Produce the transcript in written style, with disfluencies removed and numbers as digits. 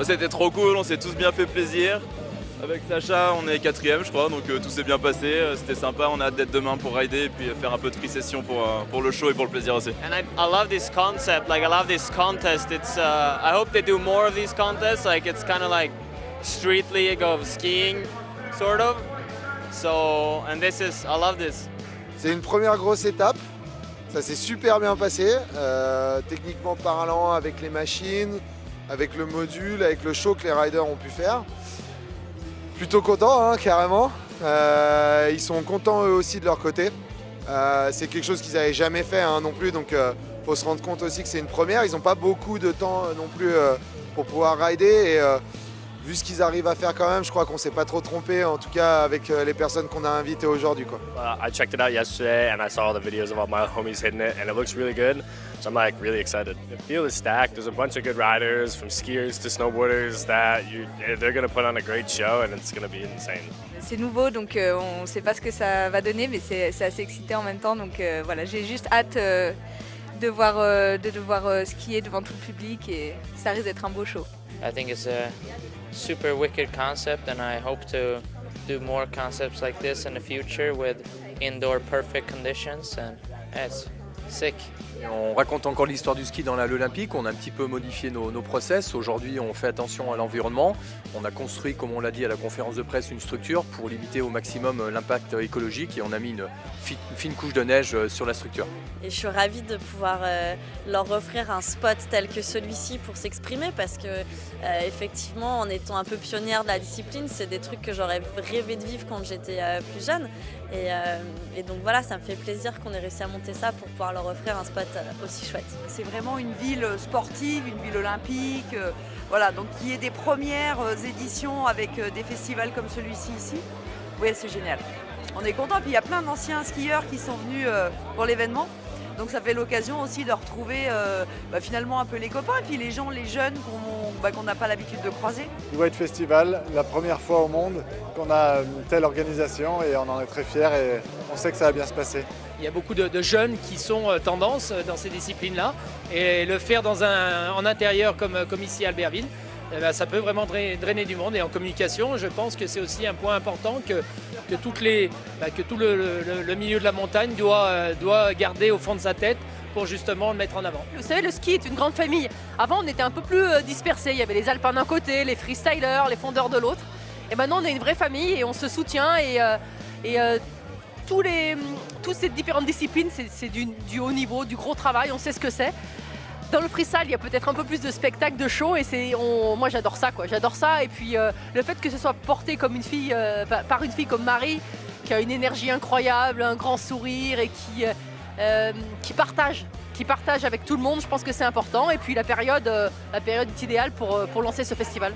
C'était trop cool, on s'est tous bien fait plaisir. Avec Sacha, on est 4ème, je crois, donc tout s'est bien passé. C'était sympa, on a hâte d'être demain pour rider et puis faire un peu de free session pour le show et pour le plaisir aussi. And I love this concept, like I love this contest. It's I hope they do more of these contests. Like it's kind of like street league of skiing, sort of. So, and I love this. C'est une première grosse étape. Ça s'est super bien passé, techniquement parlant, avec les machines, avec le module, avec le show que les riders ont pu faire. Plutôt content, hein, carrément. Ils sont contents eux aussi de leur côté. C'est quelque chose qu'ils n'avaient jamais fait hein, non plus, donc faut se rendre compte aussi que c'est une première. Ils n'ont pas beaucoup de temps non plus pour pouvoir rider. Et vu ce qu'ils arrivent à faire quand même, je crois qu'on ne s'est pas trop trompé, en tout cas avec les personnes qu'on a invitées aujourd'hui, quoi. I checked it out yesterday and I saw the videos of all my homies hitting it and it looks really good. So I'm like really excited. The field is stacked. There's a bunch of good riders from skiers to snowboarders that they're going to put on a great show and it's going to be insane. C'est nouveau donc on ne sait pas ce que ça va donner mais c'est assez excitant en même temps donc voilà, j'ai juste hâte de devoir skier devant tout le public et ça risque d'être un beau show. I think it's a super wicked concept and I hope to do more concepts like this in the future with indoor perfect conditions and it's sick. Et on raconte encore l'histoire du ski dans l'Olympique, on a un petit peu modifié nos process. Aujourd'hui, on fait attention à l'environnement. On a construit, comme on l'a dit à la conférence de presse, une structure pour limiter au maximum l'impact écologique et on a mis une fine couche de neige sur la structure. Et je suis ravie de pouvoir leur offrir un spot tel que celui-ci pour s'exprimer parce que effectivement, en étant un peu pionnière de la discipline, c'est des trucs que j'aurais rêvé de vivre quand j'étais plus jeune. Et donc voilà, ça me fait plaisir qu'on ait réussi à monter ça pour pouvoir leur offrir un spot aussi chouette. C'est vraiment une ville sportive, une ville olympique. Voilà, donc qu'il y ait des premières éditions avec des festivals comme celui-ci ici, oui, c'est génial. On est content, puis il y a plein d'anciens skieurs qui sont venus pour l'événement. Donc ça fait l'occasion aussi de retrouver finalement un peu les copains et puis les gens, les jeunes qu'on n'a pas l'habitude de croiser. Le White Festival, la première fois au monde qu'on a une telle organisation et on en est très fiers et on sait que ça va bien se passer. Il y a beaucoup de jeunes qui sont tendance dans ces disciplines-là et le faire en intérieur comme ici à Albertville, ça peut vraiment drainer du monde. Et en communication, je pense que c'est aussi un point important que tout le milieu de la montagne doit garder au fond de sa tête pour justement le mettre en avant. Vous savez, le ski est une grande famille. Avant, on était un peu plus dispersés. Il y avait les alpins d'un côté, les freestylers, les fondeurs de l'autre. Et maintenant, on est une vraie famille et on se soutient. Toutes ces différentes disciplines, c'est du haut niveau, du gros travail, on sait ce que c'est. Dans le freestyle, il y a peut-être un peu plus de spectacle, de show, et moi j'adore ça, quoi. J'adore ça, et puis le fait que ce soit porté comme une fille, par une fille comme Marie, qui a une énergie incroyable, un grand sourire, et qui partage avec tout le monde, je pense que c'est important. Et puis la période est idéale pour lancer ce festival.